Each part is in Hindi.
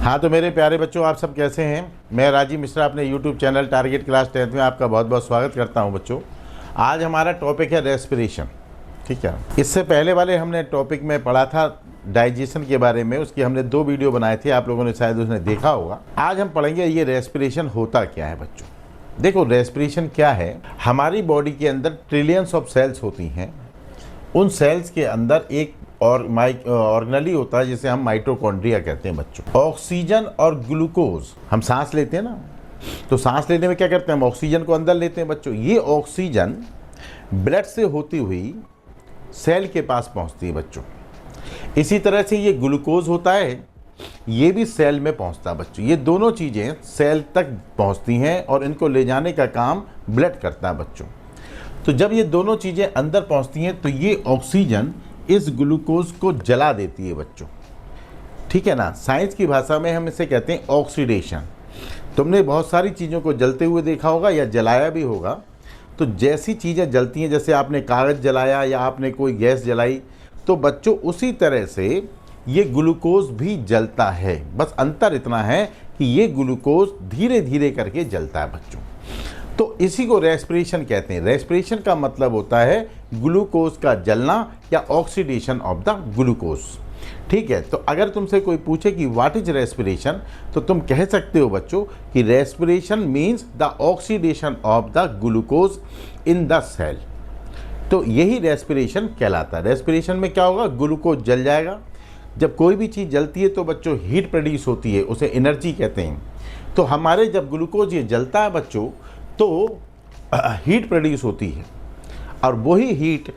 हाँ, तो मेरे प्यारे बच्चों, आप सब कैसे हैं। मैं राजीव मिश्रा अपने YouTube channel target class 10th में आपका बहुत बहुत स्वागत करता हूं बच्चों। आज हमारा टॉपिक है रेस्पिरेशन। ठीक है, इससे पहले वाले हमने टॉपिक में पढ़ा था डाइजेशन के बारे में, उसकी हमने 2 वीडियो बनाए थे, आप लोगों ने शायद उसने देखा होगा। आज हम पढ़ेंगे ये रेस्पिरेशन होता क्या है बच्चों। देखो, रेस्पिरेशन क्या है। हमारी बॉडी के अंदर ट्रिलियंस ऑफ सेल्स होती हैं। उन सेल्स के अंदर एक और ऑर्गेनली होता है जिसे हम माइटोकॉन्ड्रिया कहते हैं बच्चों। ऑक्सीजन और ग्लूकोज, हम सांस लेते हैं ना, तो सांस लेने में क्या करते हैं, हम ऑक्सीजन को अंदर लेते हैं बच्चों। ये ऑक्सीजन ब्लड से होती हुई सेल के पास पहुंचती है बच्चों। इसी तरह से ये ग्लूकोज होता है, ये भी सेल में पहुंचता है बच्चों। ये दोनों चीज़ें सेल तक पहुंचती हैं और इनको ले जाने का काम ब्लड करता है बच्चों। तो जब ये दोनों चीज़ें अंदर पहुंचती हैं तो ये ऑक्सीजन इस ग्लूकोज को जला देती है बच्चों। ठीक है ना, साइंस की भाषा में हम इसे कहते हैं ऑक्सीडेशन। तुमने बहुत सारी चीज़ों को जलते हुए देखा होगा या जलाया भी होगा। तो जैसी चीज़ें जलती हैं, जैसे आपने कागज़ जलाया या आपने कोई गैस जलाई, तो बच्चों उसी तरह से ये ग्लूकोज भी जलता है। बस अंतर इतना है कि ये ग्लूकोज धीरे धीरे करके जलता है बच्चों। तो इसी को रेस्पिरेशन कहते हैं। रेस्पिरेशन का मतलब होता है ग्लूकोज का जलना या ऑक्सीडेशन ऑफ द ग्लूकोज। ठीक है, तो अगर तुमसे कोई पूछे कि व्हाट इज रेस्पिरेशन, तो तुम कह सकते हो बच्चों कि respiration means the oxidation of the glucose in the cell. तो यही रेस्पिरेशन कहलाता है। रेस्पिरेशन में क्या होगा, ग्लूकोज जल जाएगा। जब कोई भी चीज़ जलती है तो बच्चों हीट प्रोड्यूस होती है, उसे एनर्जी कहते हैं। तो हमारे जब ग्लूकोज ये जलता है बच्चों तो हीट प्रोड्यूस होती है, और वही हीट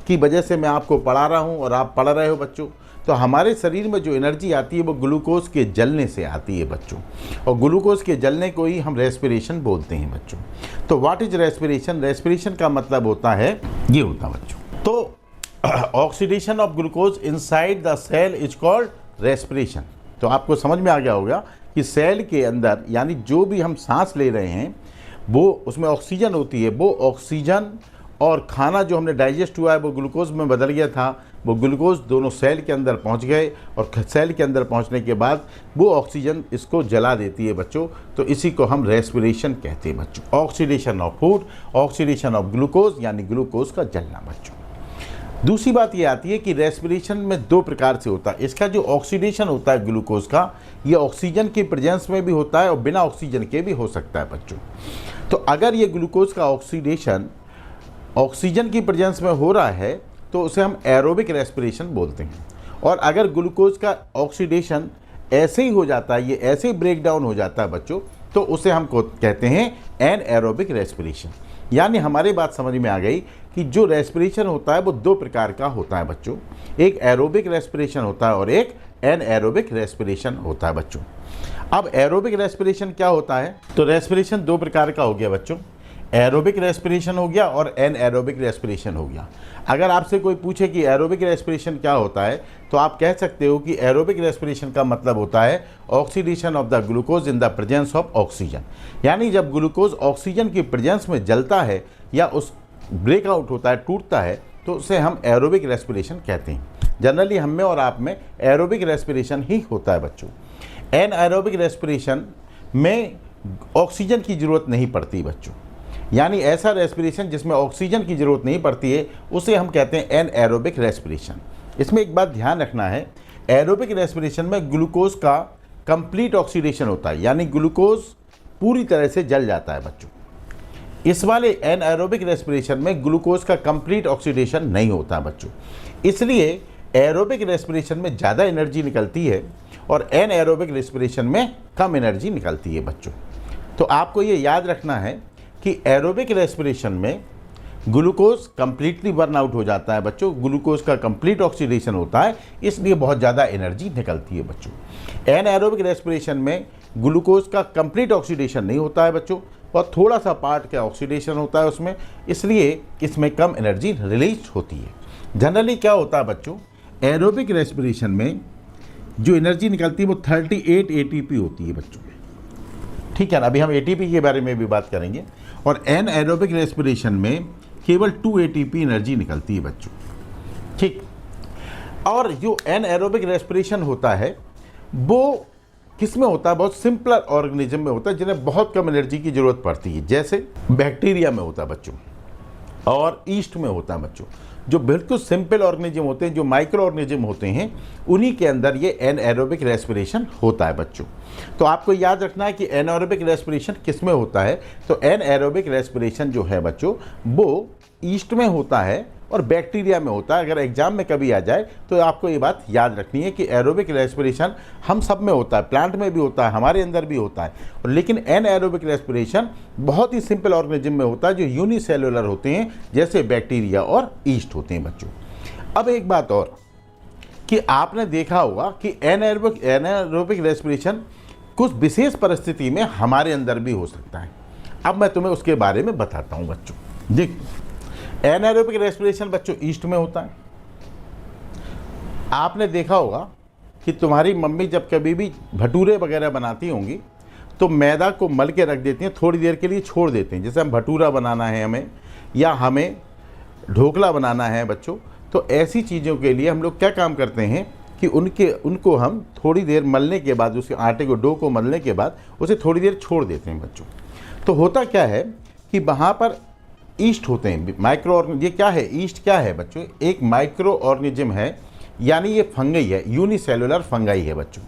की वजह से मैं आपको पढ़ा रहा हूँ और आप पढ़ रहे हो बच्चों। तो हमारे शरीर में जो एनर्जी आती है वो ग्लूकोज के जलने से आती है बच्चों, और ग्लूकोज के जलने को ही हम रेस्पिरेशन बोलते हैं बच्चों। तो व्हाट इज रेस्पिरेशन। रेस्पिरेशन का मतलब होता है, ये होता है बच्चों, तो oxidation of glucose inside the cell is called respiration. तो आपको समझ में आ गया होगा कि सेल के अंदर, यानी जो भी हम सांस ले रहे हैं वो उसमें ऑक्सीजन होती है। वो ऑक्सीजन और खाना जो हमने डाइजेस्ट हुआ है वो ग्लूकोज में बदल गया था, वो ग्लूकोज दोनों सेल के अंदर पहुंच गए, और सेल के अंदर पहुंचने के बाद वो ऑक्सीजन इसको जला देती है बच्चों। तो इसी को हम रेस्पिरेशन कहते हैं बच्चों। Oxidation of food, oxidation of glucose, यानी ग्लूकोज का जलना बच्चों। दूसरी बात ये आती है कि रेस्पिरेशन में 2 प्रकार से होता है। इसका जो ऑक्सीडेशन होता है ग्लूकोज का, ये ऑक्सीजन के प्रेजेंस में भी होता है और बिना ऑक्सीजन के भी हो सकता है बच्चों। तो अगर ये ग्लूकोज का ऑक्सीडेशन ऑक्सीजन की प्रेजेंस में हो रहा है तो उसे हम एरोबिक रेस्पिरेशन बोलते हैं। और अगर ग्लूकोज का ऑक्सीडेशन ऐसे ही हो जाता है, ये ऐसे ही ब्रेक डाउन हो जाता है बच्चों, तो उसे हम कहते हैं एनएरोबिक रेस्पिरेशन। यानी हमारी बात समझ में आ गई कि जो रेस्पिरेशन होता है वो 2 प्रकार का होता है बच्चों। एक एरोबिक रेस्पिरेशन होता है और एक एनएरोबिक रेस्पिरेशन होता है बच्चों। अब एरोबिक रेस्पिरेशन क्या होता है, तो रेस्पिरेशन 2 प्रकार का हो गया बच्चों। एरोबिक रेस्पिरेशन हो गया और एनएरोबिक रेस्पिरेशन हो गया। अगर आपसे कोई पूछे कि एरोबिक रेस्पिरेशन क्या होता है, तो आप कह सकते हो कि एरोबिक रेस्पिरेशन का मतलब होता है oxidation of the glucose in the presence of oxygen. यानी जब ग्लूकोज ऑक्सीजन की प्रेजेंस में जलता है या उस ब्रेकआउट होता है, टूटता है, तो उसे हम एरोबिक रेस्पिरेशन कहते हैं। जनरली हम में और आप में एरोबिक रेस्पिरेशन ही होता है बच्चों। एनएरोबिक रेस्पिरेशन में ऑक्सीजन की ज़रूरत नहीं पड़ती बच्चों। यानी ऐसा रेस्पिरेशन जिसमें ऑक्सीजन की ज़रूरत नहीं पड़ती है उसे हम कहते हैं एनएरोबिक रेस्पिरेशन। इसमें एक बात ध्यान रखना है, एरोबिक रेस्पिरेशन में ग्लूकोज का कंप्लीट ऑक्सीडेशन होता है, यानी ग्लूकोज पूरी तरह से जल जाता है बच्चों। इस वाले एनएरोबिक रेस्पिरेशन में ग्लूकोज का कंप्लीट ऑक्सीडेशन नहीं होता बच्चों। इसलिए एरोबिक रेस्पिरेशन में ज़्यादा एनर्जी निकलती है और एनएरोबिक रेस्पिरेशन में कम एनर्जी निकलती है बच्चों। तो आपको ये याद रखना है कि एरोबिक रेस्पिरेशन में ग्लूकोज कंप्लीटली बर्न आउट हो जाता है बच्चों, ग्लूकोज का कंप्लीट ऑक्सीडेशन होता है, इसलिए बहुत ज़्यादा एनर्जी निकलती है बच्चों। एनएरोबिक रेस्पिरेशन में ग्लूकोज का कंप्लीट ऑक्सीडेशन नहीं होता है बच्चों, और थोड़ा सा पार्ट का ऑक्सीडेशन होता है उसमें, इसलिए इसमें कम एनर्जी रिलीज होती है। जनरली क्या होता है बच्चों, एरोबिक रेस्पिरेशन में जो एनर्जी निकलती है वो 38 एटीपी होती है बच्चों। ठीक है ना, अभी हम एटीपी के बारे में भी बात करेंगे। और एनएरोबिक रेस्पिरेशन में केवल 2 एटीपी एनर्जी निकलती है बच्चों। ठीक, और जो एनएरोबिक रेस्पिरेशन होता है वो किस में होता है, बहुत सिंपलर ऑर्गेनिज्म में होता है जिन्हें बहुत कम एनर्जी की जरूरत पड़ती है, जैसे बैक्टीरिया में होता है बच्चों, और ईस्ट में होता है बच्चों। जो बिल्कुल सिंपल ऑर्गेनिज्म होते हैं, जो माइक्रो ऑर्गेनिज्म होते हैं, उन्हीं के अंदर ये एनएरोबिक रेस्पिरेशन होता है बच्चों। तो आपको याद रखना है कि एनएरोबिक रेस्पिरेशन किस में होता है। तो एनएरोबिक रेस्पिरेशन जो है बच्चों, वो ईस्ट में होता है और बैक्टीरिया में होता है। अगर एग्जाम में कभी आ जाए तो आपको ये बात याद रखनी है कि एरोबिक रेस्पिरेशन हम सब में होता है, प्लांट में भी होता है, हमारे अंदर भी होता है, लेकिन एनएरोबिक रेस्पिरेशन बहुत ही सिंपल ऑर्गेनिज्म में होता है जो यूनिसेलुलर होते हैं, जैसे बैक्टीरिया और ईस्ट होते हैं बच्चों। अब एक बात और कि आपने देखा होगा कि एनएरोबिक रेस्पिरेशन कुछ विशेष परिस्थिति में हमारे अंदर भी हो सकता है। अब मैं तुम्हें उसके बारे में बताता हूँ बच्चों। देखो, एनाएरोबिक रेस्पिरेशन बच्चों ईस्ट में होता है। आपने देखा होगा कि तुम्हारी मम्मी जब कभी भी भटूरे वगैरह बनाती होंगी तो मैदा को मल के रख देती हैं, थोड़ी देर के लिए छोड़ देते हैं। जैसे हम भटूरा बनाना है हमें, या हमें ढोकला बनाना है बच्चों, तो ऐसी चीज़ों के लिए हम लोग क्या काम करते हैं कि उनको हम थोड़ी देर मलने के बाद, उसके आटे को, डो को मलने के बाद उसे थोड़ी देर छोड़ देते हैं बच्चों। तो होता क्या है कि वहाँ पर ईस्ट होते हैं, माइक्रो ऑर्गेनिज्म। ये क्या है, ईस्ट क्या है बच्चों, एक माइक्रो ऑर्गेनिज्म है, यानी ये फंगई है, यूनिसेलुलर फंगाई है बच्चों,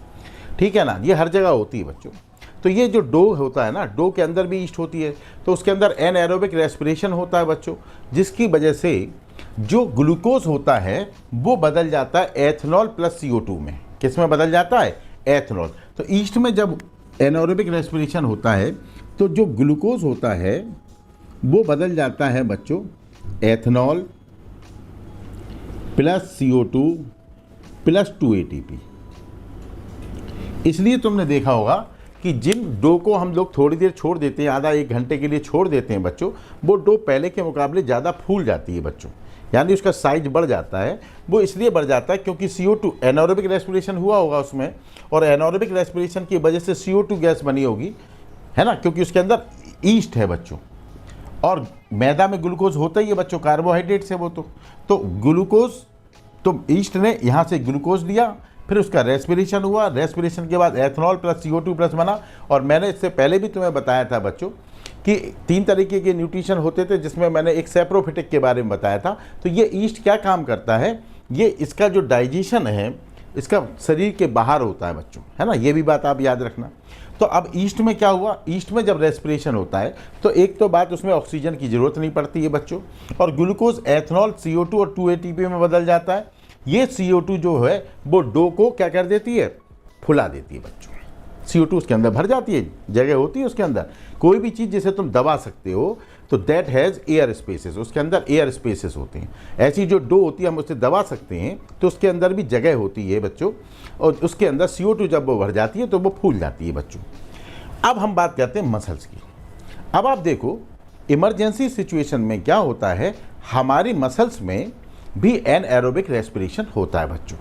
ठीक है ना। ये हर जगह होती है बच्चों। तो ये जो डो होता है ना, डो के अंदर भी ईस्ट होती है, तो उसके अंदर एनएरोबिक रेस्पिरेशन होता है बच्चों, जिसकी वजह से जो ग्लूकोज होता है वो बदल जाता है एथेनॉल प्लस CO2 में। किस में बदल जाता है, एथेनॉल। तो ईस्ट में जब एनएरोबिक रेस्पिरेशन होता है तो जो ग्लूकोज होता है वो बदल जाता है बच्चों ethanol plus CO2 plus 2 ATP। इसलिए तुमने देखा होगा कि जिन डो को हम लोग थोड़ी देर छोड़ देते हैं, आधा एक घंटे के लिए छोड़ देते हैं बच्चों, वो डो पहले के मुकाबले ज़्यादा फूल जाती है बच्चों, यानी उसका साइज बढ़ जाता है। वो इसलिए बढ़ जाता है क्योंकि CO2 एनारोबिक रेस्पिरेशन हुआ होगा उसमें, और एनारोबिक रेस्पिरेशन की वजह से CO2 गैस बनी होगी, है ना, क्योंकि उसके अंदर ईस्ट है बच्चों। और मैदा में ग्लूकोज होता ही है बच्चों, कार्बोहाइड्रेट से वो तो ग्लूकोज, तो ईस्ट ने यहाँ से ग्लूकोज लिया, फिर उसका रेस्पिरेशन हुआ, रेस्पिरेशन के बाद एथेनॉल प्लस CO2 प्लस बना। और मैंने इससे पहले भी तुम्हें बताया था बच्चों कि 3 तरीके के न्यूट्रिशन होते थे, जिसमें मैंने एक सैप्रोफिटिक के बारे में बताया था। तो ये ईस्ट क्या काम करता है, ये इसका जो डाइजेशन है इसका शरीर के बाहर होता है बच्चों, है ना, ये भी बात आप याद रखना। तो अब ईस्ट में क्या हुआ, ईस्ट में जब रेस्पिरेशन होता है तो एक तो बात, उसमें ऑक्सीजन की ज़रूरत नहीं पड़ती है बच्चों, और ग्लूकोज एथेनॉल CO2 और 2 ATP में बदल जाता है। ये CO2 जो है वो डो को क्या कर देती है, फुला देती है बच्चों। CO2 उसके अंदर भर जाती है, जगह होती है उसके अंदर। कोई भी चीज़ जिसे तुम दबा सकते हो तो दैट हैज़ एयर स्पेसेस, उसके अंदर एयर स्पेसेस होते हैं। ऐसी जो डो होती है हम उसे दबा सकते हैं तो उसके अंदर भी जगह होती है बच्चों, और उसके अंदर CO2 जब वो भर जाती है तो वो फूल जाती है बच्चों। अब हम बात करते हैं मसल्स की। अब आप देखो इमरजेंसी सिचुएशन में क्या होता है, हमारी मसल्स में भी एनएरोबिक रेस्पिरेशन होता है बच्चों।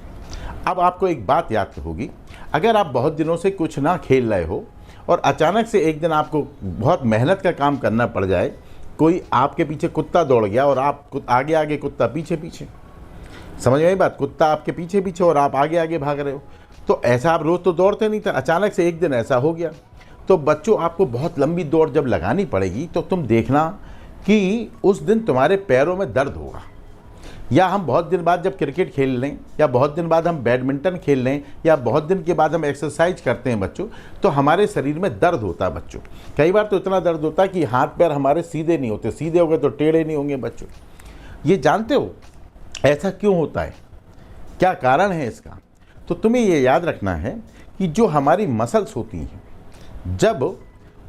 अब आपको एक बात याद होगी, अगर आप बहुत दिनों से कुछ ना खेल रहे हो और अचानक से एक दिन आपको बहुत मेहनत का काम करना पड़ जाए, कोई आपके पीछे कुत्ता दौड़ गया और आप आगे आगे, कुत्ता पीछे पीछे, समझ में आई बात, कुत्ता आपके पीछे पीछे और आप आगे आगे भाग रहे हो, तो ऐसा आप रोज़ तो दौड़ते नहीं थे, अचानक से एक दिन ऐसा हो गया। तो बच्चों आपको बहुत लंबी दौड़ जब लगानी पड़ेगी तो तुम देखना कि उस दिन तुम्हारे पैरों में दर्द होगा। या हम बहुत दिन बाद जब क्रिकेट खेल लें, या बहुत दिन बाद हम बैडमिंटन खेल लें, या बहुत दिन के बाद हम एक्सरसाइज करते हैं बच्चों, तो हमारे शरीर में दर्द होता है बच्चों। कई बार तो इतना दर्द होता है कि हाथ पैर हमारे सीधे नहीं होते, सीधे हो गए तो टेढ़े नहीं होंगे बच्चों। ये जानते हो ऐसा क्यों होता है, क्या कारण है इसका? तो तुम्हें ये याद रखना है कि जो हमारी मसल्स होती हैं, जब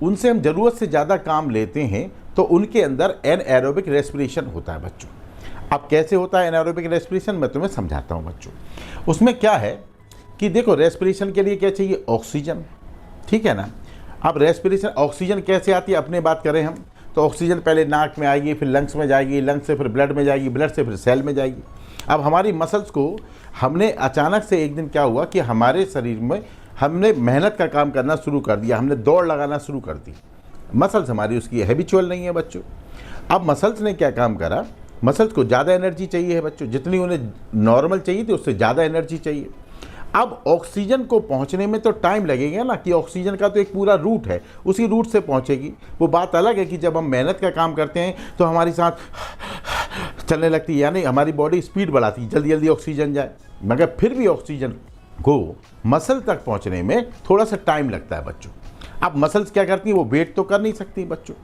उनसे हम ज़रूरत से ज़्यादा काम लेते हैं तो उनके अंदर एनएरोबिक रेस्पिरेशन होता है बच्चों। अब कैसे होता है एनएरोबिक रेस्पिरेशन, मैं तुम्हें समझाता हूँ बच्चों। उसमें क्या है कि देखो, रेस्पिरेशन के लिए क्या चाहिए, ऑक्सीजन, ठीक है ना। अब रेस्पिरेशन, ऑक्सीजन कैसे आती है, अपने बात करें हम, तो ऑक्सीजन पहले नाक में आएगी, फिर लंग्स में जाएगी, लंग्स से फिर ब्लड में जाएगी, ब्लड से फिर सेल में जाएगी। अब हमारी मसल्स को हमने अचानक से एक दिन क्या हुआ कि हमारे शरीर में हमने मेहनत का काम करना शुरू कर दिया, हमने दौड़ लगाना शुरू कर दी। मसल्स हमारी उसकी हैबिचुअल नहीं है बच्चों। अब मसल्स ने क्या काम करा, मसल्स को ज़्यादा एनर्जी चाहिए है बच्चों, जितनी उन्हें नॉर्मल चाहिए थी उससे ज़्यादा एनर्जी चाहिए। अब ऑक्सीजन को पहुंचने में तो टाइम लगेगा ना, कि ऑक्सीजन का तो एक पूरा रूट है, उसी रूट से पहुंचेगी। वो बात अलग है कि जब हम मेहनत का काम करते हैं तो हमारी सांस चलने लगती है, यानी हमारी बॉडी स्पीड बढ़ाती है, जल्दी जल्दी ऑक्सीजन जाए, मगर फिर भी ऑक्सीजन को मसल तक पहुंचने में थोड़ा सा टाइम लगता है बच्चों। अब मसल्स क्या करती हैं, वो वेट तो कर नहीं सकती बच्चों।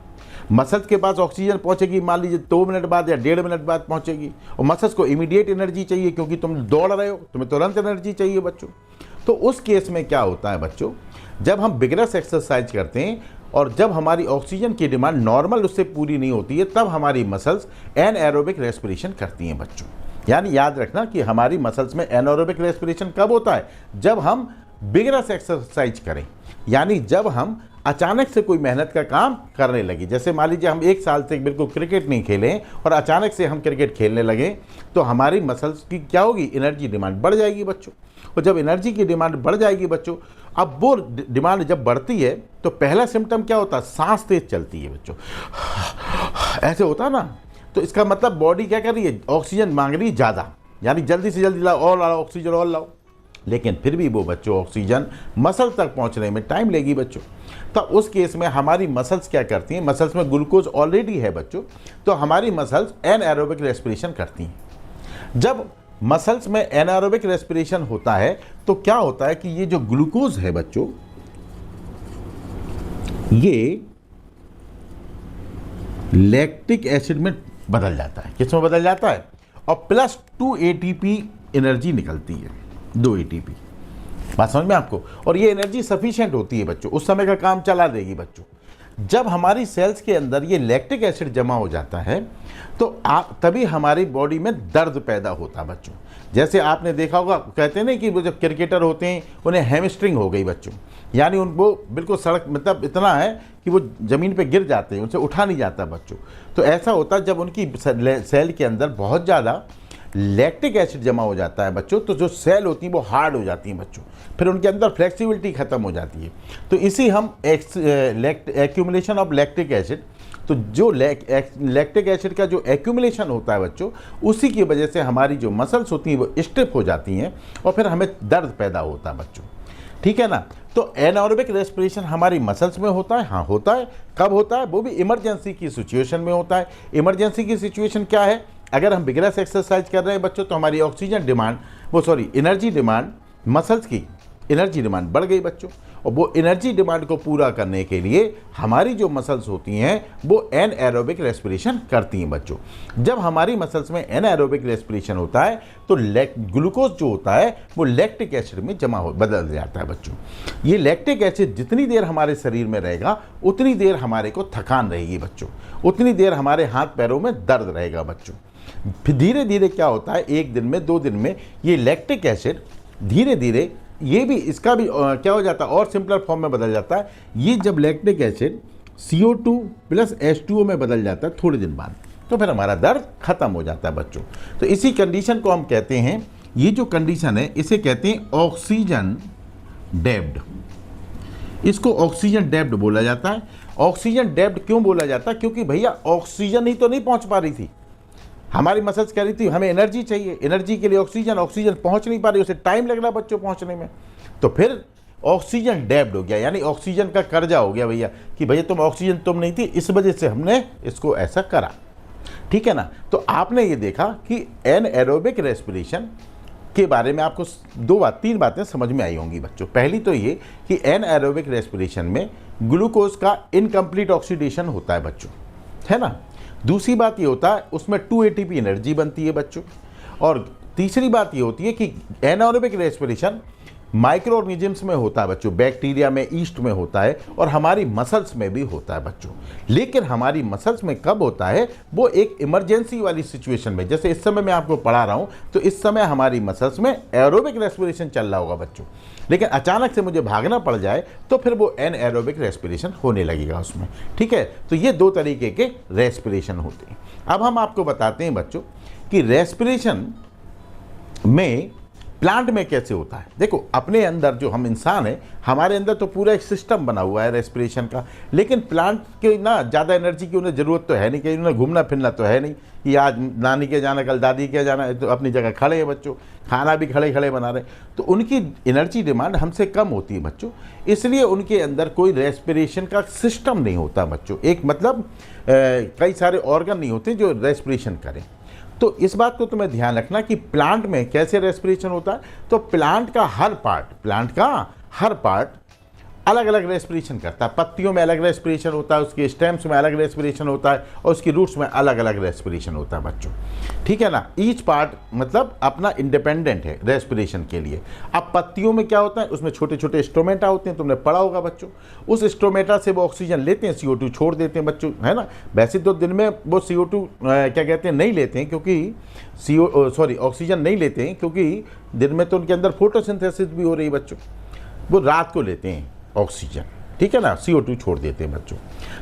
मसल्स के पास ऑक्सीजन पहुंचेगी मान लीजिए 2 मिनट बाद या 1.5 मिनट बाद पहुंचेगी, और मसल्स को इमीडिएट एनर्जी चाहिए, क्योंकि तुम दौड़ रहे हो, तुम्हें तुरंत एनर्जी चाहिए बच्चों। तो उस केस में क्या होता है बच्चों, जब हम बिगनर्स एक्सरसाइज करते हैं और जब हमारी ऑक्सीजन की डिमांड नॉर्मल उससे पूरी नहीं होती है, तब हमारी मसल्स एनएरोबिक रेस्पिरेशन करती हैं बच्चों। यानी याद रखना कि हमारी मसल्स में एनएरोबिक रेस्पिरेशन कब होता है, जब हम बिगनर्स एक्सरसाइज करें, यानी जब हम अचानक से कोई मेहनत का काम करने लगे। जैसे मान लीजिए हम 1 साल से बिल्कुल क्रिकेट नहीं खेलें और अचानक से हम क्रिकेट खेलने लगे, तो हमारी मसल्स की क्या होगी, एनर्जी डिमांड बढ़ जाएगी बच्चों। और जब एनर्जी की डिमांड बढ़ जाएगी बच्चों, अब वो डिमांड जब बढ़ती है तो पहला सिम्टम क्या होता है, सांस तेज चलती है बच्चों, ऐसे होता है ना। तो इसका मतलब बॉडी क्या कर रही है, ऑक्सीजन मांग रही है ज़्यादा, यानी जल्दी से जल्दी लाओ, और लाओ ऑक्सीजन और लाओ। लेकिन फिर भी वो बच्चों ऑक्सीजन मसल तक पहुंचने में टाइम लेगी बच्चों। तो उस केस में हमारी मसल्स क्या करती हैं, मसल्स में ग्लूकोज ऑलरेडी है बच्चों, तो हमारी मसल्स एनएरोबिक रेस्पिरेशन करती हैं। जब मसल्स में एनएरोबिक रेस्पिरेशन होता है तो क्या होता है कि ये जो ग्लूकोज है बच्चों, ये लैक्टिक एसिड में बदल जाता है। किस में बदल जाता है, और प्लस 2 ATP एनर्जी निकलती है, 2 ATP। बात समझ में आपको, और ये एनर्जी सफिशिएंट होती है बच्चों, उस समय का काम चला देगी बच्चों। जब हमारी सेल्स के अंदर ये लैक्टिक एसिड जमा हो जाता है तो तभी हमारी बॉडी में दर्द पैदा होता है बच्चों। जैसे आपने देखा होगा, कहते हैं ना कि वो जब क्रिकेटर होते हैं उन्हें हैमस्ट्रिंग हो गई बच्चों, यानी उनको बिल्कुल सड़क मतलब इतना है कि वो ज़मीन पे गिर जाते हैं, उनसे उठा नहीं जाता बच्चों। तो ऐसा होता है जब उनकी सेल के अंदर बहुत ज़्यादा लैक्टिक एसिड जमा हो जाता है बच्चों, तो जो सेल होती हैं वो हार्ड हो जाती हैं बच्चों, फिर उनके अंदर फ्लेक्सिबिलिटी ख़त्म हो जाती है। तो इसी हम एक्यूमुलेशन ऑफ लैक्टिक एसिड, तो जो लैक्टिक एसिड का जो एक्यूमुलेशन होता है बच्चों, उसी की वजह से हमारी जो मसल्स होती हैं वो स्टिफ हो जाती हैं और फिर हमें दर्द पैदा होता है बच्चों। ठीक है ना। तो एनारोबिक रेस्पिरेशन हमारी मसल्स में होता है, हाँ होता है। कब होता है, वो भी इमरजेंसी की सिचुएशन में होता है। इमरजेंसी की सिचुएशन क्या है, अगर हम बिगनर्स एक्सरसाइज कर रहे हैं बच्चों, तो हमारी oxygen demand energy demand, muscles की एनर्जी डिमांड बढ़ गई बच्चों, और वो एनर्जी डिमांड को पूरा करने के लिए हमारी जो मसल्स होती हैं वो एनएरोबिक रेस्पिरेशन करती हैं बच्चों। जब हमारी मसल्स में एनएरोबिक रेस्पिरेशन होता है तो ग्लूकोज जो होता है वो लैक्टिक एसिड में बदल जाता है बच्चों। ये लैक्टिक एसिड जितनी देर हमारे शरीर में रहेगा उतनी देर हमारे को थकान रहेगी बच्चों, उतनी देर हमारे हाथ पैरों में दर्द रहेगा बच्चों। फिर धीरे धीरे क्या होता है, 1 दिन में 2 दिन में ये लैक्टिक एसिड धीरे धीरे ये भी इसका भी क्या हो जाता है और सिंपलर फॉर्म में बदल जाता है। ये जब lactic acid CO2 plus H2O में बदल जाता है थोड़े दिन बाद, तो फिर हमारा दर्द खत्म हो जाता है बच्चों। तो इसी कंडीशन को हम कहते हैं, ये जो कंडीशन है इसे कहते हैं ऑक्सीजन डेप्ड। इसको ऑक्सीजन डेप्ड बोला जाता है। ऑक्सीजन डेप्ड क्यों बोला जाता है, क्योंकि भैया ऑक्सीजन ही तो नहीं पहुंच पा रही थी, हमारी मसल्स कह रही थी हमें एनर्जी चाहिए, एनर्जी के लिए ऑक्सीजन पहुंच नहीं पा रही, उसे टाइम लग रहा बच्चों पहुंचने में। तो फिर ऑक्सीजन डेप्ड हो गया, यानी ऑक्सीजन का कर्जा हो गया भैया, कि भैया ऑक्सीजन तुम नहीं थी, इस वजह से हमने इसको ऐसा करा। ठीक है ना। तो आपने ये देखा कि एनएरोबिक रेस्पिरेशन के बारे में आपको 3 बातें समझ में आई होंगी बच्चों। पहली तो ये कि एनएरोबिक रेस्पिरेशन में ग्लूकोज का इनकम्प्लीट ऑक्सीडेशन होता है बच्चों, है ना। दूसरी बात ये होता है उसमें 2 ATP एनर्जी बनती है बच्चों। और तीसरी बात ये होती है कि एनारोबिक रेस्पिरेशन माइक्रो ऑर्गेनिजम्स में होता है बच्चों, बैक्टीरिया में, ईस्ट में होता है, और हमारी मसल्स में भी होता है बच्चों। लेकिन हमारी मसल्स में कब होता है, वो एक इमरजेंसी वाली सिचुएशन में, जैसे इस समय मैं आपको पढ़ा रहा हूँ, तो इस समय हमारी मसल्स में एरोबिक रेस्पिरेशन चल रहा होगा बच्चों, लेकिन अचानक से मुझे भागना पड़ जाए तो फिर वो एनएरोबिक रेस्पिरेशन होने लगेगा उसमें। ठीक है। तो ये 2 तरीके के रेस्पिरेशन होते हैं। अब हम आपको बताते हैं बच्चों कि रेस्पिरेशन में प्लांट में कैसे होता है। देखो अपने अंदर जो हम इंसान हैं, हमारे अंदर तो पूरा एक सिस्टम बना हुआ है रेस्पिरेशन का, लेकिन प्लांट के ना ज़्यादा एनर्जी की उन्हें ज़रूरत तो है नहीं, कि उन्हें घूमना फिरना तो है नहीं कि आज नानी के जाना कल दादी के जाना, तो अपनी जगह खड़े हैं बच्चों, खाना भी खड़े खड़े बना रहे, तो उनकी एनर्जी डिमांड हमसे कम होती है बच्चों, इसलिए उनके अंदर कोई रेस्पिरेशन का सिस्टम नहीं होता बच्चों। एक मतलब कई सारे ऑर्गन नहीं होते जो रेस्पिरेशन करें। तो इस बात को तुम्हें ध्यान रखना कि प्लांट में कैसे रेस्पिरेशन होता है। तो प्लांट का हर पार्ट अलग अलग रेस्पिरेशन करता है। पत्तियों में अलग रेस्पिरेशन होता है, उसके स्टेम्स में अलग रेस्पिरेशन होता है, और उसकी रूट्स में अलग अलग रेस्पिरेशन होता है बच्चों, ठीक है ना। ईच पार्ट मतलब अपना इंडिपेंडेंट है रेस्पिरेशन के लिए। अब पत्तियों में क्या होता है, उसमें छोटे छोटे स्टोमेटा होते हैं, तुमने पढ़ा होगा बच्चों। उस स्टोमेटा से वो ऑक्सीजन लेते हैं, CO2 छोड़ देते हैं बच्चों, है ना। वैसे तो दिन में वो CO2 क्या कहते हैं नहीं लेते हैं, क्योंकि ऑक्सीजन नहीं लेते हैं, क्योंकि दिन में तो उनके अंदर फोटोसिंथेसिस भी हो रही है बच्चों, वो रात को लेते हैं ऑक्सीजन, ठीक है ना, CO2 छोड़ देते हैं बच्चों।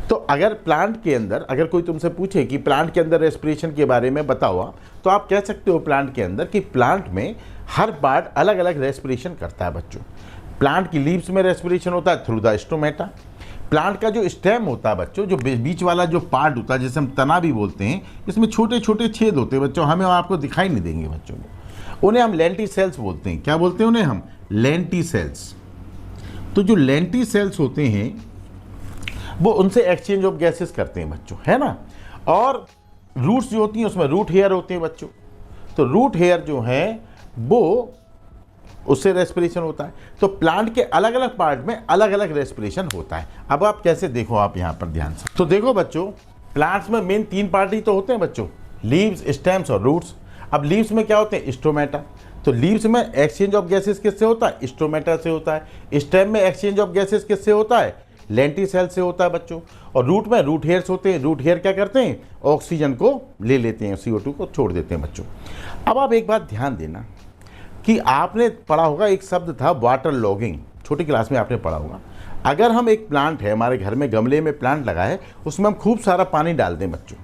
तो अगर प्लांट के अंदर, अगर कोई तुमसे पूछे कि प्लांट के अंदर रेस्पिरेशन के बारे में बताओ, तो आप कह सकते हो प्लांट के अंदर कि प्लांट में हर पार्ट अलग अलग रेस्पिरेशन करता है बच्चों। प्लांट की लीव्स में रेस्पिरेशन होता है थ्रू द स्टोमेटा। प्लांट का जो स्टेम होता है बच्चों, जो बीच वाला जो पार्ट होता है, जैसे हम तना भी बोलते हैं, इसमें छोटे छोटे छेद होते हैं बच्चों, हमें आपको दिखाई नहीं देंगे बच्चों को, उन्हें हम लेंटिसेल्स बोलते हैं। क्या बोलते हैं उन्हें हम? लेंटिसेल्स। तो जो लेंटिसेल्स होते हैं वो उनसे एक्सचेंज ऑफ गैसेस करते हैं बच्चों, है ना। और रूट्स जो होती हैं उसमें रूट हेयर होते हैं बच्चों। तो रूट हेयर जो है वो उससे रेस्पिरेशन होता है। तो प्लांट के अलग अलग पार्ट में अलग अलग रेस्पिरेशन होता है। अब आप कैसे देखो, आप यहाँ पर ध्यान से तो देखो बच्चों, प्लांट्स में मेन 3 पार्ट ही तो होते हैं बच्चों, लीव्स, स्टेम्स और रूट्स। अब लीव्स में क्या होते हैं? स्टोमेटा। तो लीव्स में एक्सचेंज ऑफ गैसेस किससे होता है? स्टोमेटा से होता है। स्टेम में एक्सचेंज ऑफ गैसेस किससे होता है? लेंटिसेल से होता है बच्चों। और रूट में रूट हेयर्स होते हैं। रूट हेयर क्या करते हैं? ऑक्सीजन को ले लेते हैं, CO2 को छोड़ देते हैं बच्चों। अब आप एक बात ध्यान देना कि आपने पढ़ा होगा, एक शब्द था वाटर लॉगिंग, छोटी क्लास में आपने पढ़ा होगा। अगर हम एक प्लांट है, हमारे घर में गमले में प्लांट लगा है, उसमें हम खूब सारा पानी डाल दें बच्चों,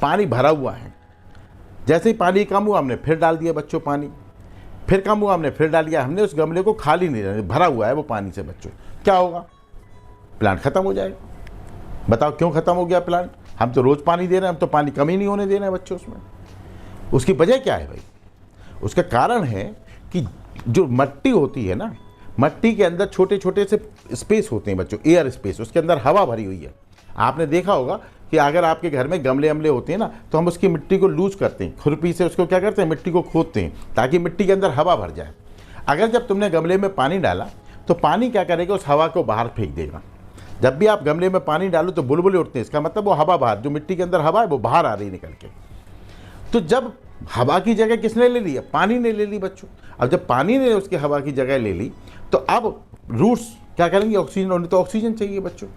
पानी भरा हुआ है, जैसे ही पानी कम हुआ हमने फिर डाल दिया बच्चों पानी, फिर कम हुआ हमने फिर डाल दिया, हमने उस गमले को खाली नहीं रहने, भरा हुआ है वो पानी से बच्चों, क्या होगा? प्लांट खत्म हो जाएगा। बताओ क्यों खत्म हो गया प्लांट? हम तो रोज़ पानी दे रहे हैं, हम तो पानी कम ही नहीं होने दे रहे हैं बच्चों उसमें। उसकी वजह क्या है भाई? उसका कारण है कि जो मिट्टी होती है ना, मिट्टी के अंदर छोटे छोटे से स्पेस होते हैं बच्चों, एयर स्पेस, उसके अंदर हवा भरी हुई है। आपने देखा होगा कि अगर आपके घर में गमले अमले होते हैं ना, तो हम उसकी मिट्टी को लूज करते हैं, खुरपी से उसको क्या करते हैं, मिट्टी को खोदते हैं ताकि मिट्टी के अंदर हवा भर जाए। अगर जब तुमने गमले में पानी डाला तो पानी क्या करेगा? उस हवा को बाहर फेंक देगा। जब भी आप गमले में पानी डालो तो बुलबुले उठते हैं, इसका मतलब वो हवा बाहर, जो मिट्टी के अंदर हवा है वो बाहर आ रही है निकल के। तो जब हवा की जगह किसने ले ली? पानी ने ले ली बच्चों। अब जब पानी ने उसकी हवा की जगह ले ली तो अब रूट्स क्या करेंगे? ऑक्सीजन, उन्हें तो ऑक्सीजन चाहिए बच्चों।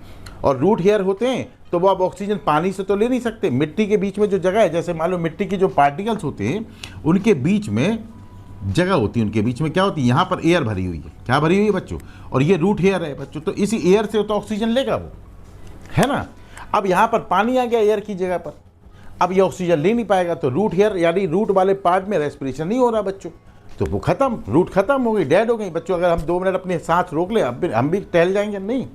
और रूट हेयर होते हैं तो वो अब ऑक्सीजन पानी से तो ले नहीं सकते, मिट्टी के बीच में जो जगह है, जैसे मान लो मिट्टी के जो पार्टिकल्स होते हैं उनके बीच में जगह होती है, उनके बीच में क्या होती है? यहाँ पर एयर भरी हुई है। क्या भरी हुई है बच्चों? और ये रूट हेयर है बच्चों। तो इसी एयर से तो ऑक्सीजन लेगा वो, है ना। अब यहाँ पर पानी आ गया एयर की जगह पर, अब ये ऑक्सीजन ले नहीं पाएगा, तो रूट हेयर यानी रूट वाले पार्ट में रेस्पिरेशन नहीं हो रहा बच्चों, तो वो खत्म, रूट खत्म हो गई, डेड हो गई बच्चों। अगर हम 2 मिनट अपने सांस रोक लें हम भी टहल जाएंगे? नहीं।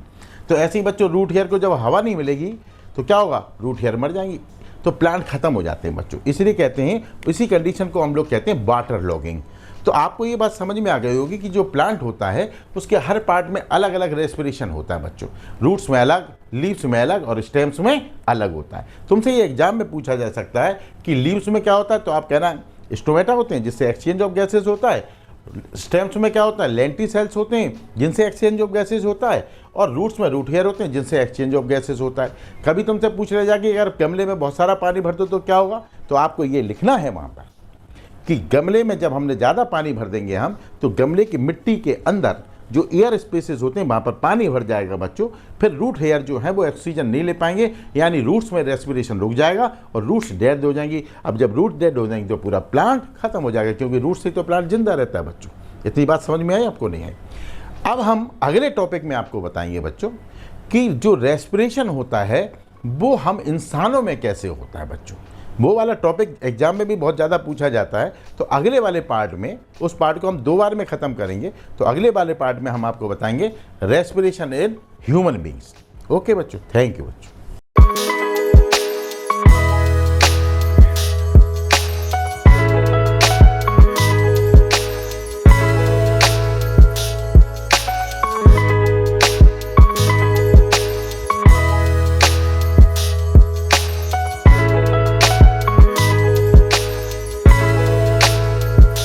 तो ऐसे ही बच्चों रूट हेयर को जब हवा नहीं मिलेगी तो क्या होगा? रूट हेयर मर जाएंगी, तो प्लांट खत्म हो जाते हैं बच्चों। इसलिए कहते हैं, इसी कंडीशन को हम लोग कहते हैं वाटर लॉगिंग। तो आपको ये बात समझ में आ गई होगी कि जो प्लांट होता है उसके हर पार्ट में अलग अलग रेस्पिरेशन होता है बच्चों। रूट्स में अलग, लीव्स में अलग और स्टेम्स में अलग होता है। तुमसे ये एग्जाम में पूछा जा सकता है कि लीव्स में क्या होता है, तो आप कहना स्टोमेटा होते हैं जिससे एक्सचेंज ऑफ गैसेस होता है। स्टेम्स में क्या होता है? लेंटिसेल्स होते हैं जिनसे एक्सचेंज ऑफ गैसेस होता है। और रूट्स में रूट हेयर होते हैं जिनसे एक्सचेंज ऑफ गैसेस होता है। कभी तुमसे पूछ रहे जाके अगर गमले में बहुत सारा पानी भर दो तो क्या होगा, तो आपको ये लिखना है वहाँ पर कि गमले में जब हमने ज़्यादा पानी भर देंगे हम, तो गमले की मिट्टी के अंदर जो एयर स्पेसेस होते हैं वहाँ पर पानी भर जाएगा बच्चों। फिर रूट हेयर जो है वो ऑक्सीजन नहीं ले पाएंगे, यानी रूट्स में रेस्पिरेशन रुक जाएगा और रूट्स डेड हो जाएंगी। अब जब रूट डेड हो जाएंगी तो पूरा प्लांट खत्म हो जाएगा, क्योंकि रूट से तो प्लांट जिंदा रहता है बच्चों। इतनी बात समझ में आई आपको? नहीं आई? अब हम अगले टॉपिक में आपको बताएंगे बच्चों कि जो रेस्पिरेशन होता है वो हम इंसानों में कैसे होता है बच्चों। वो वाला टॉपिक एग्जाम में भी बहुत ज़्यादा पूछा जाता है। तो अगले वाले पार्ट में उस पार्ट को हम 2 बार में ख़त्म करेंगे। तो अगले वाले पार्ट में हम आपको बताएंगे respiration in human beings. Okay बच्चों, थैंक यू बच्चों।